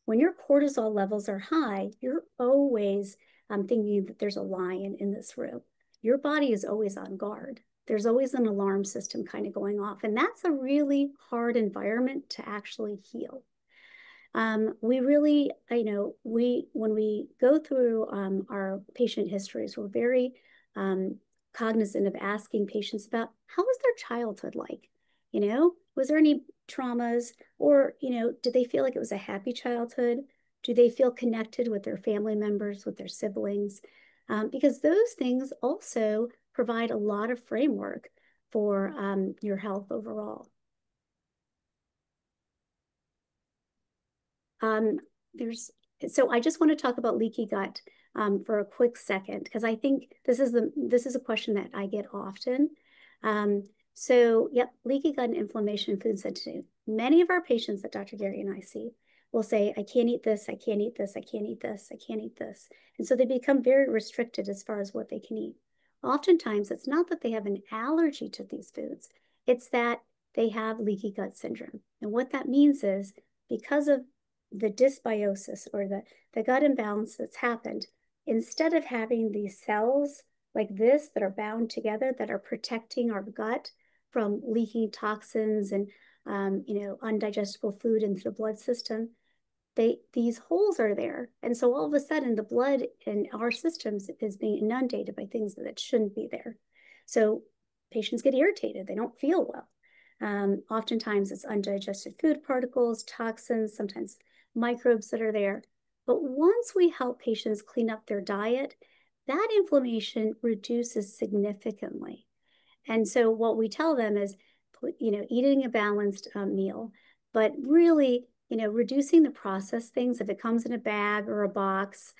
when your cortisol levels are high, you're always thinking that there's a lion in this room. Your body is always on guard. There's always an alarm system kind of going off, and that's a really hard environment to actually heal. We really, when we go through our patient histories, we're very cognizant of asking patients about how was their childhood like? Was there any traumas, or, did they feel like it was a happy childhood? Do they feel connected with their family members, with their siblings? Because those things also provide a lot of framework for your health overall. So I just want to talk about leaky gut for a quick second, because I think this is a question that I get often. So yep, leaky gut and inflammation, food sensitive. Many of our patients that Dr. Gary and I see will say, I can't eat this, I can't eat this, I can't eat this, I can't eat this. And so they become very restricted as far as what they can eat. Oftentimes, it's not that they have an allergy to these foods, it's that they have leaky gut syndrome. And what that means is because of the dysbiosis or the gut imbalance that's happened, instead of having these cells like this that are bound together that are protecting our gut from leaking toxins and undigestible food into the blood system, these holes are there. And so all of a sudden the blood in our systems is being inundated by things that shouldn't be there. So patients get irritated, they don't feel well. Oftentimes it's undigested food particles, toxins, sometimes microbes that are there. But once we help patients clean up their diet, that inflammation reduces significantly. And so what we tell them is, eating a balanced meal, but really, reducing the processed things. If it comes in a bag or a box,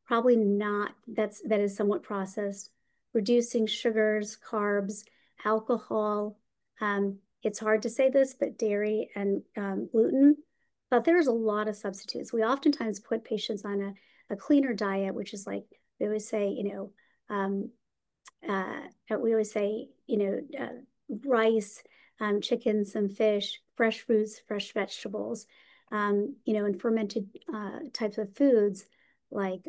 probably not, that is somewhat processed. Reducing sugars, carbs, alcohol. It's hard to say this, but dairy and gluten. But there's a lot of substitutes. We oftentimes put patients on a cleaner diet, which is like we always say, we always say, rice, chicken, some fish, fresh fruits, fresh vegetables, and fermented types of foods like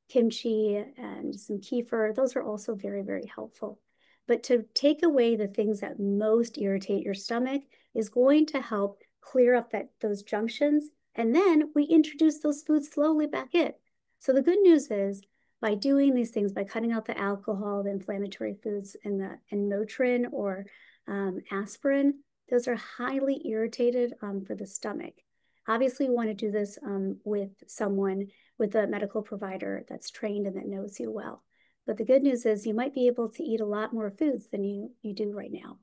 kimchi and some kefir. Those are also very, very helpful. But to take away the things that most irritate your stomach is going to help clear up those junctions. And then we introduce those foods slowly back in. So the good news is by doing these things, by cutting out the alcohol, the inflammatory foods, and Motrin or aspirin, those are highly irritated for the stomach. Obviously, you want to do this with someone, with a medical provider that's trained and that knows you well. But the good news is you might be able to eat a lot more foods than you do right now.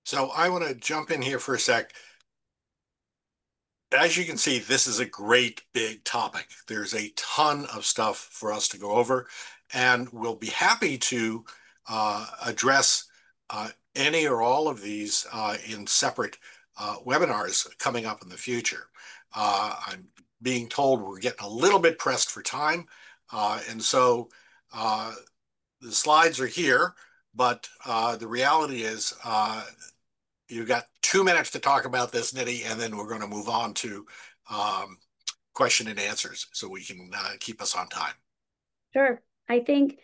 So I want to jump in here for a sec. As you can see, this is a great big topic. There's a ton of stuff for us to go over, and we'll be happy to address any or all of these in separate webinars coming up in the future. I'm being told we're getting a little bit pressed for time, and so the slides are here, but the reality is you've got 2 minutes to talk about this, Nidhi, and then we're going to move on to question and answers so we can keep us on time. Sure. I think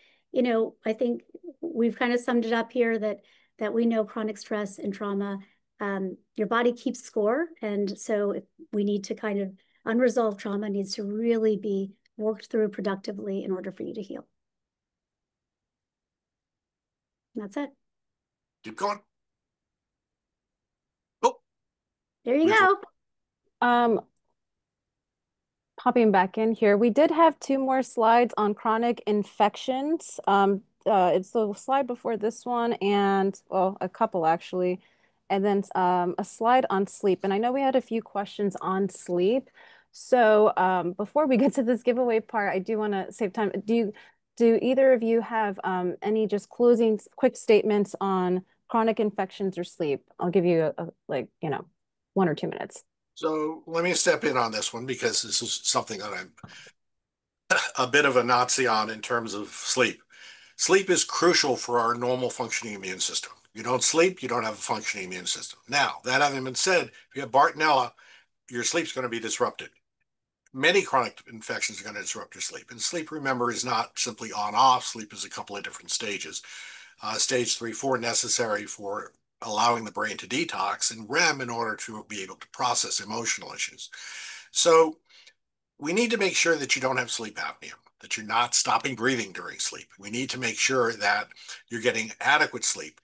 we've kind of summed it up here that we know chronic stress and trauma, your body keeps score. And so if we need to kind of unresolved trauma needs to really be worked through productively in order for you to heal. And that's it. Keep going. There you go. Popping back in here, we did have two more slides on chronic infections. It's the slide before this one, and well, a couple actually, and then a slide on sleep. And I know we had a few questions on sleep. So before we get to this giveaway part, I do want to save time. Do either of you have any just closing quick statements on chronic infections or sleep? I'll give you like 1 or 2 minutes. So let me step in on this one because this is something that I'm a bit of a Nazi on in terms of sleep. Sleep is crucial for our normal functioning immune system. You don't sleep, you don't have a functioning immune system. Now, that having been said, if you have Bartonella, your sleep's going to be disrupted. Many chronic infections are going to disrupt your sleep. And sleep, remember, is not simply on-off. Sleep is a couple of different stages. Stage 3, 4 necessary for allowing the brain to detox, and REM in order to be able to process emotional issues. So we need to make sure that you don't have sleep apnea, that you're not stopping breathing during sleep. We need to make sure that you're getting adequate sleep.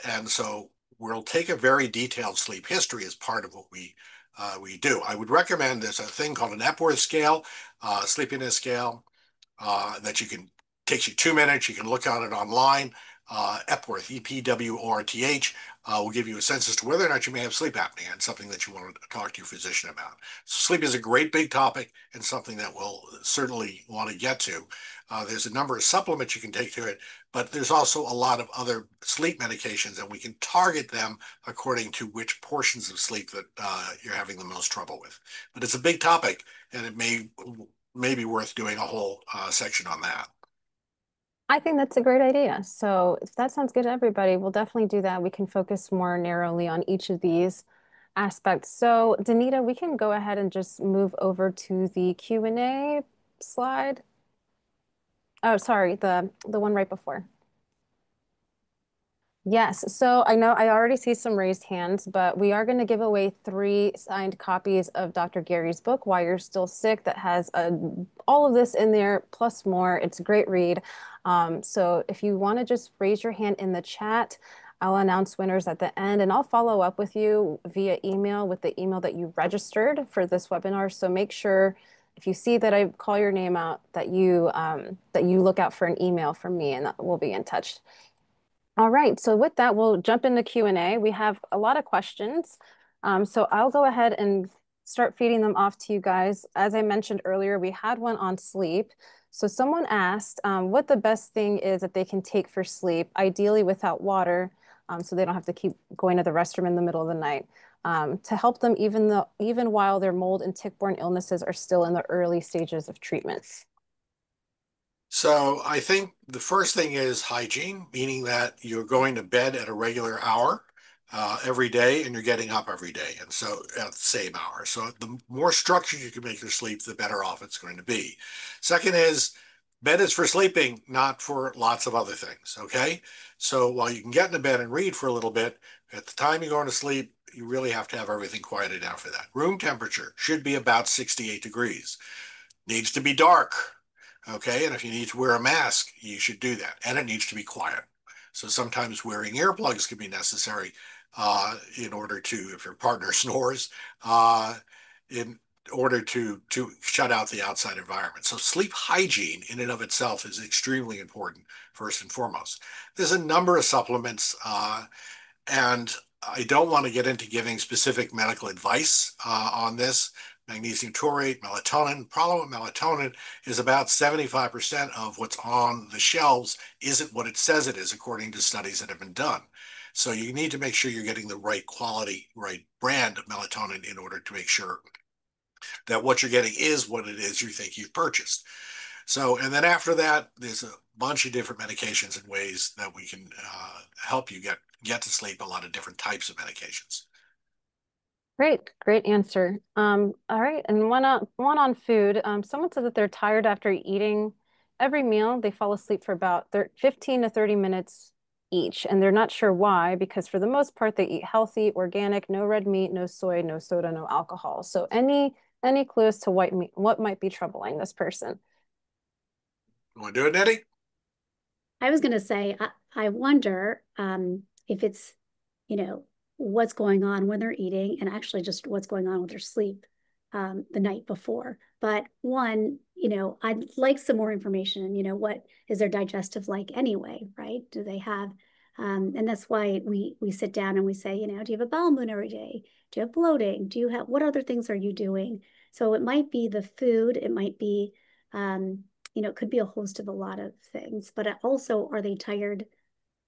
And so we'll take a very detailed sleep history as part of what we do. I would recommend there's a thing called an Epworth scale, sleepiness scale, that takes you 2 minutes. You can look at it online. Epworth, EPWORTH, will give you a sense as to whether or not you may have sleep apnea, and something that you want to talk to your physician about. So sleep is a great big topic and something that we'll certainly want to get to. There's a number of supplements you can take to it, but there's also a lot of other sleep medications, and we can target them according to which portions of sleep that you're having the most trouble with. But it's a big topic, and it may be worth doing a whole section on that. I think that's a great idea. So if that sounds good to everybody, we'll definitely do that. We can focus more narrowly on each of these aspects. So Danita, we can go ahead and just move over to the Q&A slide. Oh, sorry, the one right before. Yes, so I know I already see some raised hands, but we are going to give away 3 signed copies of Dr. Gary's book, Why You're Still Sick, that has all of this in there, plus more. It's a great read. So if you want to just raise your hand in the chat, I'll announce winners at the end, and I'll follow up with you via email with the email that you registered for this webinar. So make sure if you see that I call your name out, that you look out for an email from me, and we'll be in touch. All right, so with that, we'll jump into Q&A. We have a lot of questions. So I'll go ahead and start feeding them off to you guys. As I mentioned earlier, we had one on sleep. So someone asked what the best thing is that they can take for sleep, ideally without water, so they don't have to keep going to the restroom in the middle of the night. to help them even while their mold and tick-borne illnesses are still in the early stages of treatments? So I think the first thing is hygiene, meaning that you're going to bed at a regular hour every day and you're getting up every day. And so at the same hour. So the more structured you can make your sleep, the better off it's going to be. Second is bed is for sleeping, not for lots of other things. Okay. So while you can get into bed and read for a little bit, at the time you're going to sleep, you really have to have everything quieted down for that. Room temperature should be about 68 degrees. Needs to be dark. Okay, and if you need to wear a mask, you should do that. And it needs to be quiet. So sometimes wearing earplugs can be necessary in order to, if your partner snores, in order to shut out the outside environment. So sleep hygiene in and of itself is extremely important, first and foremost. There's a number of supplements, and I don't want to get into giving specific medical advice on this. Magnesium taurate, melatonin. The problem with melatonin is about 75% of what's on the shelves isn't what it says it is, according to studies that have been done. So you need to make sure you're getting the right quality, right brand of melatonin in order to make sure that what you're getting is what it is you think you've purchased. So, and then after that, there's a bunch of different medications and ways that we can help you get to sleep, a lot of different types of medications. Great answer. All right, and one on food. Someone said that they're tired after eating every meal. They fall asleep for about 15 to 30 minutes each, and they're not sure why, because for the most part they eat healthy, organic, no red meat, no soy, no soda, no alcohol. So any clues to what might be troubling this person? You want to do it, Nidhi? I was going to say, I wonder if it's, what's going on when they're eating and actually just what's going on with their sleep the night before. But one, I'd like some more information. What is their digestive like anyway, right? Do they have, and that's why we sit down and we say, do you have a bowel movement every day? Do you have bloating? What other things are you doing? So it might be the food, it might be, it could be a host of a lot of things, but also, are they tired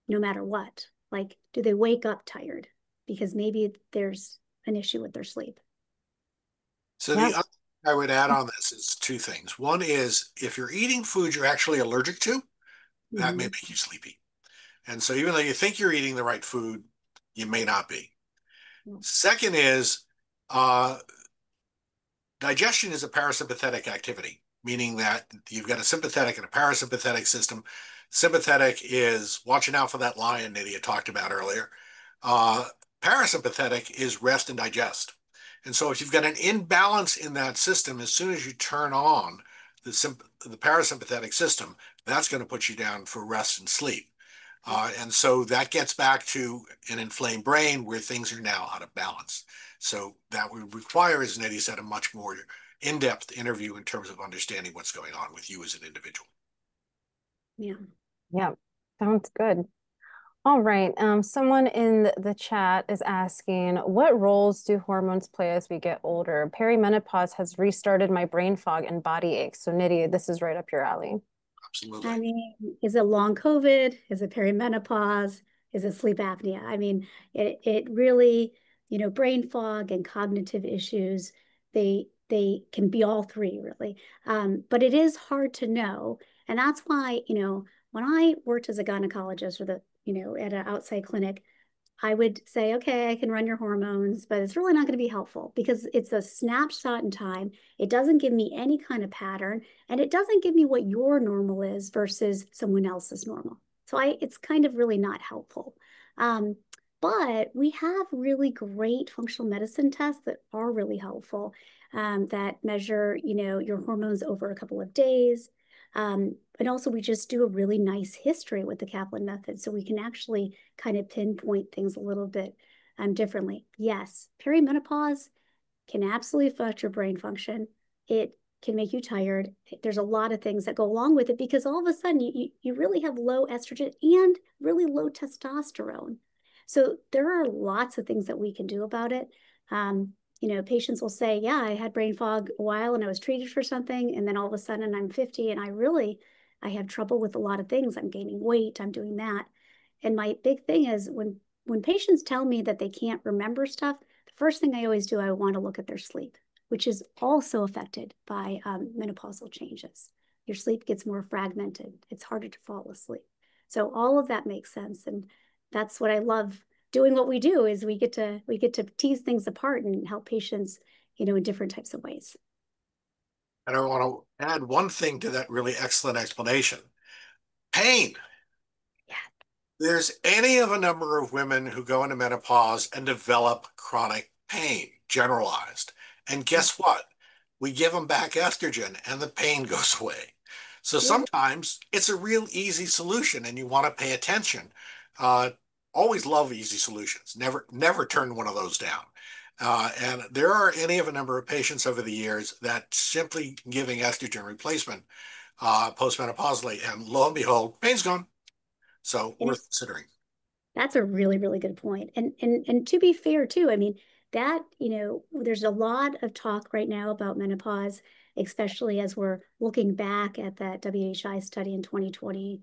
no matter what? Like, do they wake up tired? Because maybe there's an issue with their sleep. So Yeah. the other thing I would add on this is two things. One is if you're eating food you're actually allergic to, that may Mhm. make you sleepy. And so even though you think you're eating the right food, you may not be. Second is uh, digestion is a parasympathetic activity, meaning that you've got a sympathetic and a parasympathetic system. Sympathetic is watching out for that lion that you talked about earlier. Uh, Parasympathetic is rest and digest. And so if you've got an imbalance in that system, as soon as you turn on the parasympathetic system, that's going to put you down for rest and sleep. And so that gets back to an inflamed brain where things are now out of balance. So that would require, as Nidhi said, a much more in-depth interview in terms of understanding what's going on with you as an individual. Yeah. Yeah, sounds good. All right. Someone in the chat is asking, what roles do hormones play as we get older? Perimenopause has restarted my brain fog and body aches. So Nidhi, this is right up your alley. Absolutely. I mean, is it long COVID? Is it perimenopause? Is it sleep apnea? I mean, it really, brain fog and cognitive issues, they can be all three really. But it is hard to know. And that's why, when I worked as a gynecologist at an outside clinic, I would say, okay, I can run your hormones, but it's really not going to be helpful because it's a snapshot in time. It doesn't give me any kind of pattern, and it doesn't give me what your normal is versus someone else's normal. So it's kind of really not helpful. Um, but we have really great functional medicine tests that are really helpful, that measure, your hormones over a couple of days. And also, we just do a really nice history with the Kaplan method, so we can actually kind of pinpoint things a little bit differently. Yes, perimenopause can absolutely affect your brain function. It can make you tired. There's a lot of things that go along with it because all of a sudden you really have low estrogen and really low testosterone. So there are lots of things that we can do about it. Patients will say, yeah, I had brain fog a while and I was treated for something. And then all of a sudden I'm 50 and I have trouble with a lot of things. I'm gaining weight, I'm doing that. And my big thing is when patients tell me that they can't remember stuff, the first thing I always do, I want to look at their sleep, which is also affected by menopausal changes. Your sleep gets more fragmented. It's harder to fall asleep. So all of that makes sense. And that's what I love doing what we do is we get to tease things apart and help patients, in different types of ways. And I want to add one thing to that really excellent explanation. Pain. Yeah. There's any of a number of women who go into menopause and develop chronic pain, generalized. And guess what? We give them back estrogen and the pain goes away. So Yeah. sometimes it's a real easy solution and you want to pay attention. Uh, Always love easy solutions. Never turn one of those down. And there are any of a number of patients over the years that simply giving estrogen replacement postmenopausally, and lo and behold, pain's gone. So And worth considering. that's a really, really good point. And to be fair too, I mean, that, there's a lot of talk right now about menopause, especially as we're looking back at that WHI study in 2020,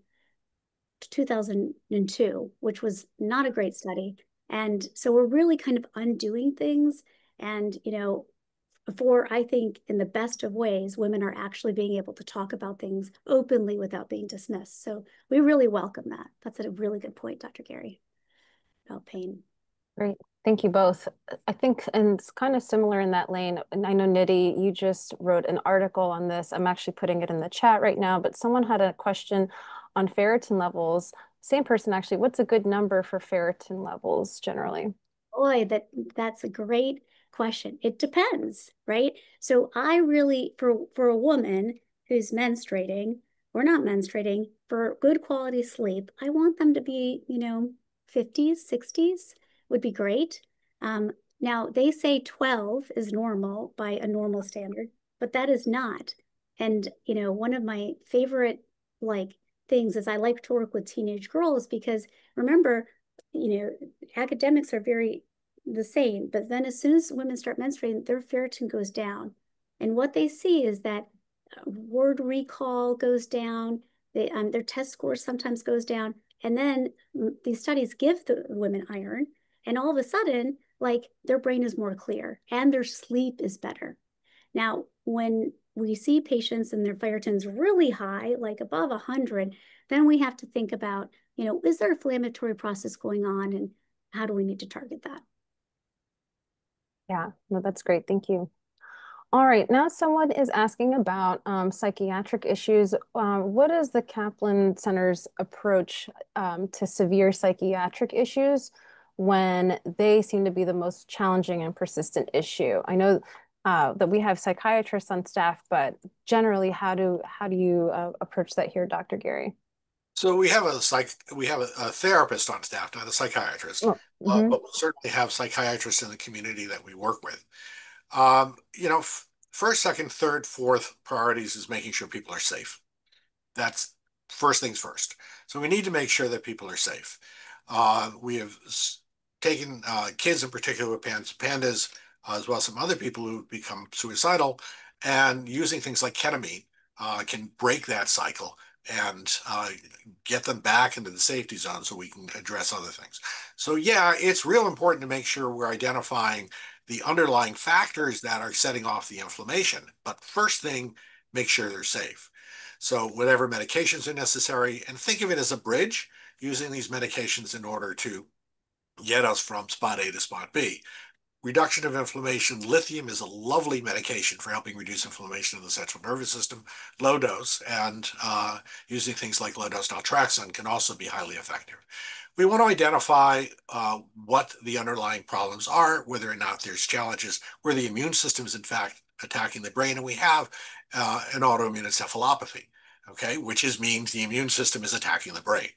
2002, which was not a great study. And so we're really kind of undoing things. And, for I think in the best of ways, women are actually being able to talk about things openly without being dismissed. So we really welcome that. That's a really good point, Dr. Gary, about pain. Great. Thank you both. I think, and it's kind of similar in that lane. And I know, Nidhi, you just wrote an article on this. I'm actually putting it in the chat right now, but someone had a question on ferritin levels. Same person, actually. What's a good number for ferritin levels generally? Boy, that's a great question. It depends, right? So I really, for a woman who's menstruating or not menstruating, for good quality sleep, I want them to be, 50s, 60s would be great. Um, Now they say 12 is normal by a normal standard, but that is not. And, one of my favorite like things is I like to work with teenage girls because remember, academics are very the same, but then as soon as women start menstruating, their ferritin goes down. And what they see is that word recall goes down, their test score sometimes goes down. And then these studies give the women iron, and all of a sudden, like their brain is more clear and their sleep is better. Now, when we see patients and their ferritin's really high, like above 100, then we have to think about, is there inflammatory process going on and how do we need to target that? Yeah, no, that's great. Thank you. All right, now someone is asking about psychiatric issues. What is the Kaplan Center's approach to severe psychiatric issues when they seem to be the most challenging and persistent issue? I know that we have psychiatrists on staff, but generally, how do you approach that here, Dr. Gary? So we have a therapist on staff, not a psychiatrist, Oh, mm-hmm. but we certainly have psychiatrists in the community that we work with. First, second, third, fourth priorities is making sure people are safe. That's first things first. So we need to make sure that people are safe. We have taken kids in particular with pandas, as well as some other people who become suicidal, and using things like ketamine can break that cycle and get them back into the safety zone so we can address other things. So yeah, it's real important to make sure we're identifying the underlying factors that are setting off the inflammation. But first thing, make sure they're safe. So whatever medications are necessary, and think of it as a bridge, using these medications in order to get us from spot A to spot B. Reduction of inflammation. Lithium is a lovely medication for helping reduce inflammation in the central nervous system. Low dose and using things like low dose naltrexone can also be highly effective. We want to identify what the underlying problems are, whether or not there's challenges where the immune system is in fact attacking the brain, and we have an autoimmune encephalopathy, okay, which means the immune system is attacking the brain.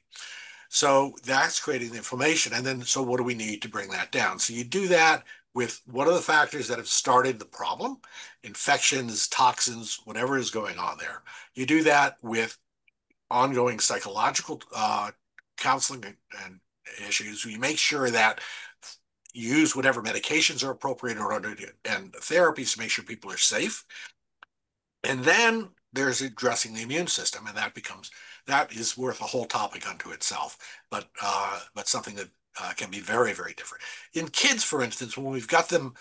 So that's creating the inflammation. And then, so what do we need to bring that down? So you do that with what are the factors that have started the problem? Infections, toxins, whatever is going on there. You do that with ongoing psychological counseling and issues. We make sure that you use whatever medications are appropriate in order to, and therapies to make sure people are safe. And then there's addressing the immune system, and that is worth a whole topic unto itself. But something that can be very, very different. In kids, for instance, when we've got them,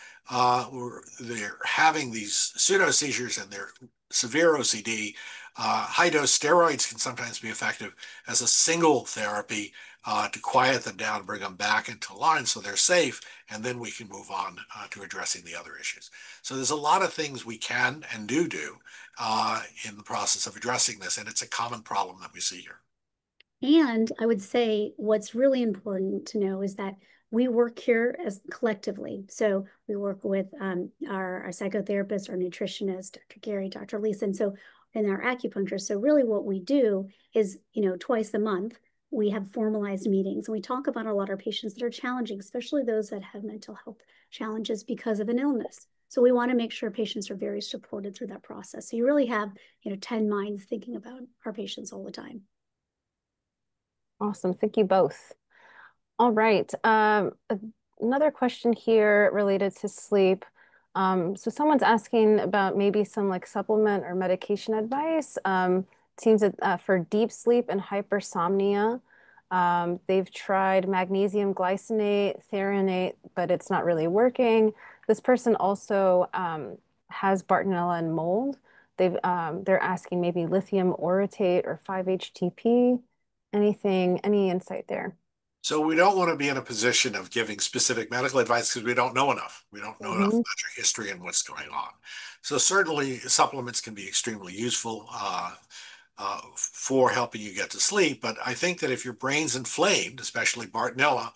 they're having these pseudo seizures and they're severe OCD, high dose steroids can sometimes be effective as a single therapy to quiet them down, bring them back into line so they're safe, and then we can move on to addressing the other issues. So there's a lot of things we can and do in the process of addressing this, and it's a common problem that we see here. And I would say what's really important to know is that we work here as collectively. So we work with our psychotherapist, our nutritionist, Dr. Gary, Dr. Lisa, and so and our acupuncturist. So really what we do is, twice a month, we have formalized meetings and we talk about a lot of our patients that are challenging, especially those that have mental health challenges because of an illness. So we want to make sure patients are very supported through that process. So you really have, 10 minds thinking about our patients all the time. Awesome. Thank you both. All right. Another question here related to sleep. So someone's asking about maybe some like supplement or medication advice. It seems that for deep sleep and hypersomnia, they've tried magnesium glycinate, threonate, but it's not really working. This person also has Bartonella and mold. They're asking maybe lithium orotate or 5-HTP. Any insight there? So we don't want to be in a position of giving specific medical advice because we don't know enough. We don't know enough Mhm. about your history and what's going on. So certainly supplements can be extremely useful for helping you get to sleep. But I think that if your brain's inflamed, especially Bartonella,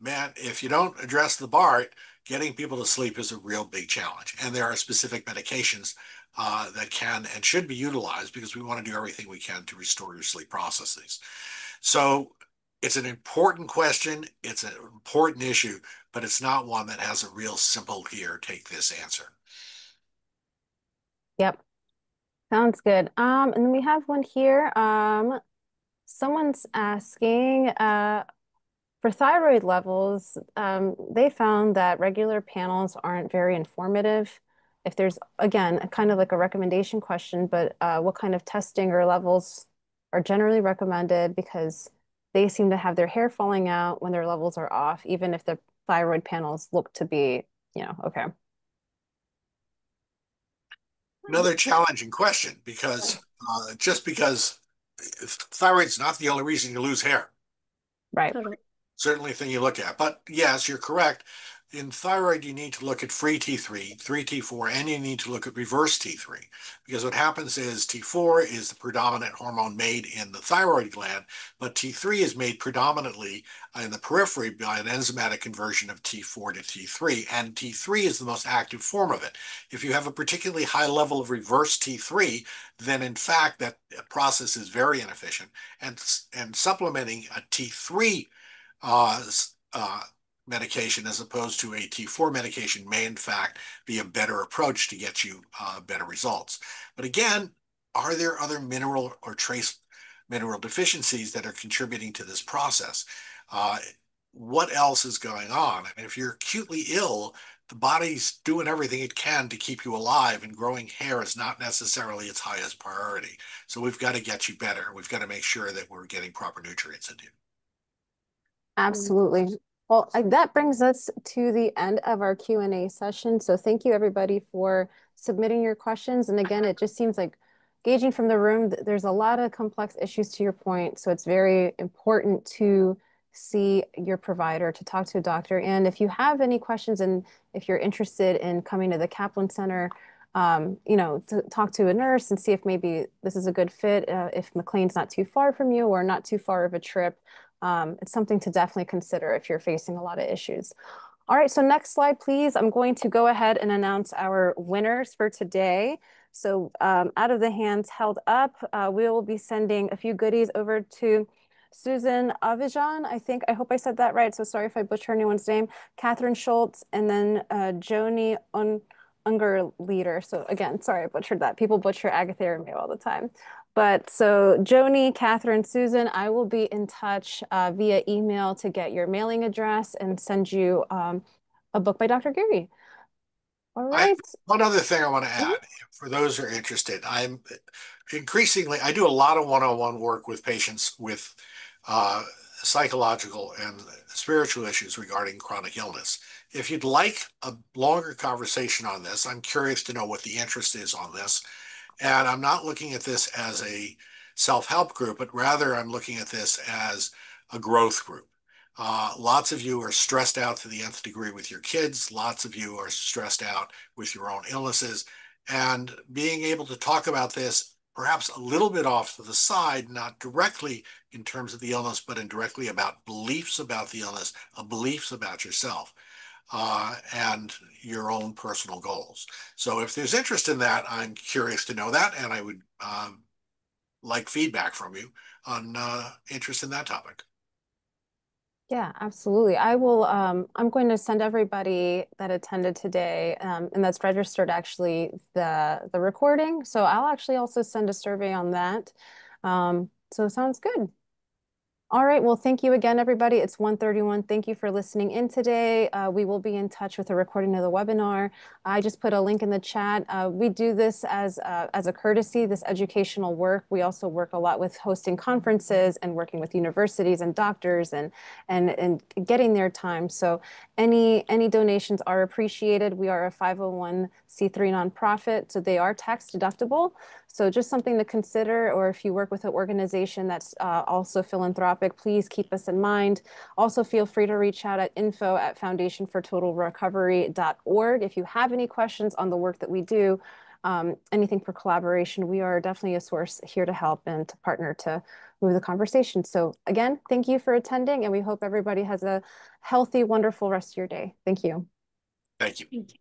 man, if you don't address the BART, getting people to sleep is a real big challenge. And there are specific medications that can and should be utilized because we want to do everything we can to restore your sleep processes. So it's an important question. It's an important issue, but it's not one that has a real simple here, take this answer. Yep. Sounds good. And then we have one here. Someone's asking, for thyroid levels, they found that regular panels aren't very informative. If there's, again, kind of like a recommendation question, but what kind of testing or levels are generally recommended because they seem to have their hair falling out when their levels are off, even if the thyroid panels look to be, okay. Another challenging question because just because thyroid's not the only reason you lose hair. Right. Totally. Certainly a thing you look at. But yes, you're correct. In thyroid, you need to look at free T3, 3T4, and you need to look at reverse T3. Because what happens is T4 is the predominant hormone made in the thyroid gland, but T3 is made predominantly in the periphery by an enzymatic conversion of T4 to T3. And T3 is the most active form of it. If you have a particularly high level of reverse T3, then in fact that process is very inefficient. And supplementing a T3 uh, uh, medication as opposed to a T4 medication may in fact be a better approach to get you better results. But again, are there other mineral or trace mineral deficiencies that are contributing to this process? Uh, what else is going on? I mean, if you're acutely ill, the body's doing everything it can to keep you alive, and growing hair is not necessarily its highest priority. So we've got to get you better. We've got to make sure that we're getting proper nutrients into you. Absolutely. Well, that brings us to the end of our Q&A session. So thank you everybody for submitting your questions. And again, it just seems like gauging from the room, there's a lot of complex issues to your point. So it's very important to see your provider, to talk to a doctor. And if you have any questions and if you're interested in coming to the Kaplan Center, to talk to a nurse and see if maybe this is a good fit, if McLean's not too far from you or not too far of a trip. It's something to definitely consider if you're facing a lot of issues. All right, so next slide, please. I'm going to go ahead and announce our winners for today. So out of the hands held up, we will be sending a few goodies over to Susan Avijan. I hope I said that right. So sorry if I butcher anyone's name. Catherine Schultz, and then Joni Unger Leader. So again, sorry I butchered that. People butcher Agatha or Mayo all the time. But so Joni, Catherine, Susan, I will be in touch via email to get your mailing address and send you a book by Dr. Gary. All right. One other thing I want to Mhm. add for those who are interested, I do a lot of one-on-one work with patients with psychological and spiritual issues regarding chronic illness. If you'd like a longer conversation on this, I'm curious to know what the interest is on this. And I'm not looking at this as a self-help group, but rather I'm looking at this as a growth group. Lots of you are stressed out to the nth degree with your kids. Lots of you are stressed out with your own illnesses. And being able to talk about this perhaps a little bit off to the side, not directly in terms of the illness, but indirectly about beliefs about the illness, beliefs about yourself, and your own personal goals. So if there's interest in that, I'm curious to know that, and I would like feedback from you on interest in that topic. Yeah, absolutely. I will, I'm going to send everybody that attended today, and that's registered actually the recording. So I'll actually also send a survey on that. So sounds good. All right. Well, thank you again, everybody. It's 1:31. Thank you for listening in today. We will be in touch with a recording of the webinar. I just put a link in the chat. We do this as a courtesy, this educational work. We also work a lot with hosting conferences and working with universities and doctors and getting their time. So any donations are appreciated. We are a 501c3 nonprofit, so they are tax deductible. So just something to consider, or if you work with an organization that's also philanthropic, please keep us in mind. Also feel free to reach out at info@foundationfortotalrecovery.org. If you have any questions on the work that we do, anything for collaboration, we are definitely a source here to help and to partner to move the conversation. So again, thank you for attending, and we hope everybody has a healthy, wonderful rest of your day. Thank you. Thank you. Thank you.